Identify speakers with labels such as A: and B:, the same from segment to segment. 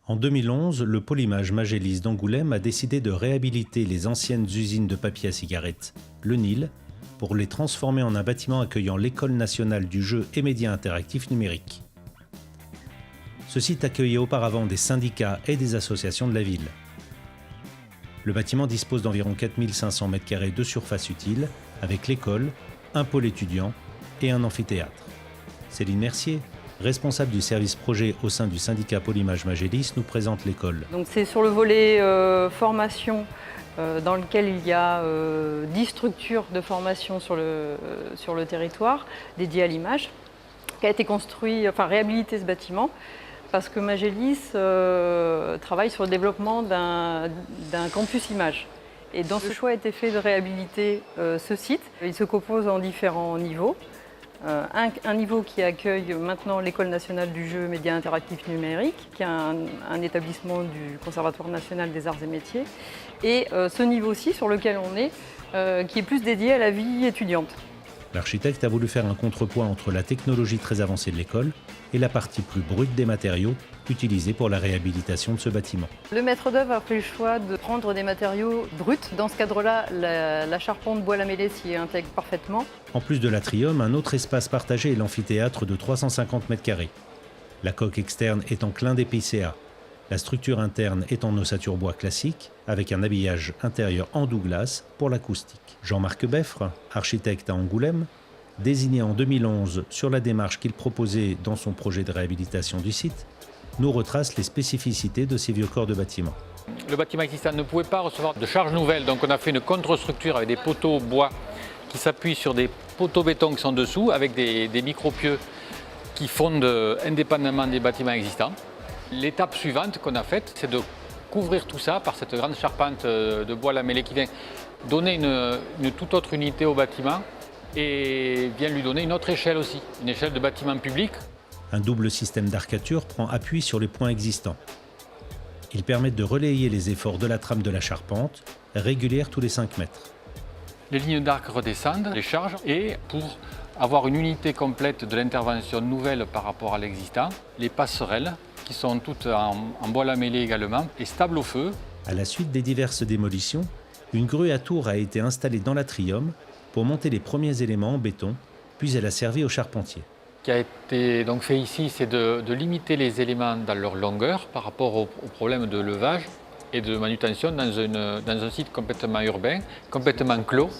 A: En 2011, le Polymage Magélis d'Angoulême a décidé de réhabiliter les anciennes usines de papier à cigarettes, le Nil, pour les transformer en un bâtiment accueillant l'École nationale du jeu et médias interactifs numériques. Ce site accueillait auparavant des syndicats et des associations de la ville. Le bâtiment dispose d'environ 4500 m² de surface utile, avec l'école, un pôle étudiant et un amphithéâtre. Céline Mercier, responsable du service projet au sein du syndicat Polymage Magélis, nous présente l'école.
B: Donc c'est sur le volet formation dans lequel il y a 10 structures de formation sur le territoire dédiées à l'image, qui a été réhabilité ce bâtiment parce que Magélis travaille sur le développement d'un campus image. Et dans ce choix a été fait de réhabiliter ce site. Il se compose en différents niveaux. Un niveau qui accueille maintenant l'École nationale du jeu médias interactifs numériques, qui est un établissement du Conservatoire national des arts et métiers, et ce niveau-ci sur lequel on est, qui est plus dédié à la vie étudiante.
A: L'architecte a voulu faire un contrepoids entre la technologie très avancée de l'école et la partie plus brute des matériaux utilisés pour la réhabilitation de ce bâtiment.
B: Le maître d'œuvre a fait le choix de prendre des matériaux bruts. Dans ce cadre-là, la charpente bois lamellé s'y intègre parfaitement.
A: En plus de l'atrium, un autre espace partagé est l'amphithéâtre de 350 m². La coque externe est en clin d'épicéa. La structure interne est en ossature bois classique, avec un habillage intérieur en Douglas pour l'acoustique. Jean-Marc Beffre, architecte à Angoulême, désigné en 2011 sur la démarche qu'il proposait dans son projet de réhabilitation du site, nous retrace les spécificités de ces vieux corps de bâtiments.
C: Le bâtiment existant ne pouvait pas recevoir de charge nouvelle, donc on a fait une contre-structure avec des poteaux bois qui s'appuient sur des poteaux béton qui sont dessous, avec des micro-pieux qui fondent indépendamment des bâtiments existants. L'étape suivante qu'on a faite, c'est de couvrir tout ça par cette grande charpente de bois lamellé qui vient donner une toute autre unité au bâtiment et vient lui donner une autre échelle aussi, une échelle de bâtiment public.
A: Un double système d'arcature prend appui sur les points existants. Ils permettent de relayer les efforts de la trame de la charpente, régulière tous les 5 mètres.
C: Les lignes d'arc redescendent, les charges, et pour avoir une unité complète de l'intervention nouvelle par rapport à l'existant, les passerelles, qui sont toutes en bois lamellé également, et stables au feu.
A: À la suite des diverses démolitions, une grue à tour a été installée dans l'atrium pour monter les premiers éléments en béton, puis elle a servi aux charpentiers.
C: Ce qui a été donc fait ici, c'est de limiter les éléments dans leur longueur par rapport au problème de levage et de manutention dans un site complètement urbain, complètement clos.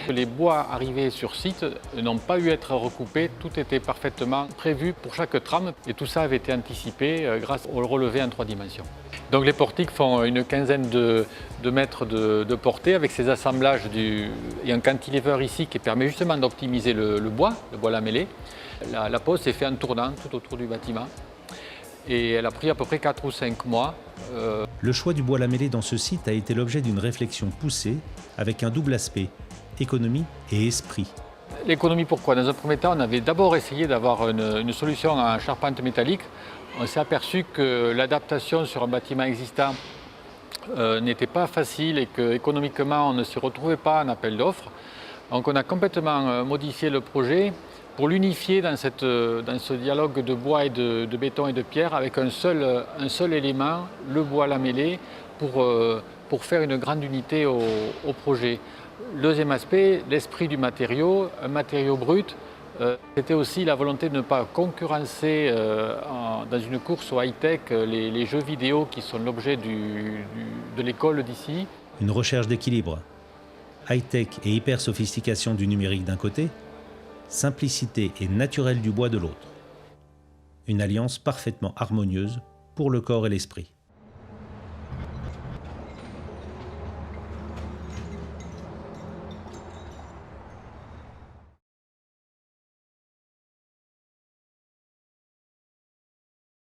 C: Les bois arrivés sur site n'ont pas eu à être recoupés, tout était parfaitement prévu pour chaque trame et tout ça avait été anticipé grâce au relevé en 3 dimensions. Donc les portiques font une quinzaine de mètres de portée avec ces assemblages et un cantilever ici qui permet justement d'optimiser le bois lamellé. La pose s'est faite en tournant tout autour du bâtiment et elle a pris à peu près 4 ou 5 mois.
A: Le choix du bois lamellé dans ce site a été l'objet d'une réflexion poussée avec un double aspect, économie et esprit.
C: L'économie, pourquoi? Dans un premier temps, on avait d'abord essayé d'avoir une solution en charpente métallique. On s'est aperçu que l'adaptation sur un bâtiment existant n'était pas facile et qu'économiquement, on ne s'y retrouvait pas en appel d'offres. Donc on a complètement modifié le projet pour l'unifier dans ce dialogue de bois et de béton et de pierre avec un seul élément, le bois lamellé, pour faire une grande unité au projet. Le deuxième aspect, l'esprit du matériau, un matériau brut. C'était aussi la volonté de ne pas concurrencer dans une course au high-tech les jeux vidéo qui sont l'objet de l'école d'ici.
A: Une recherche d'équilibre. High-tech et hyper-sophistication du numérique d'un côté, simplicité et naturel du bois de l'autre. Une alliance parfaitement harmonieuse pour le corps et l'esprit.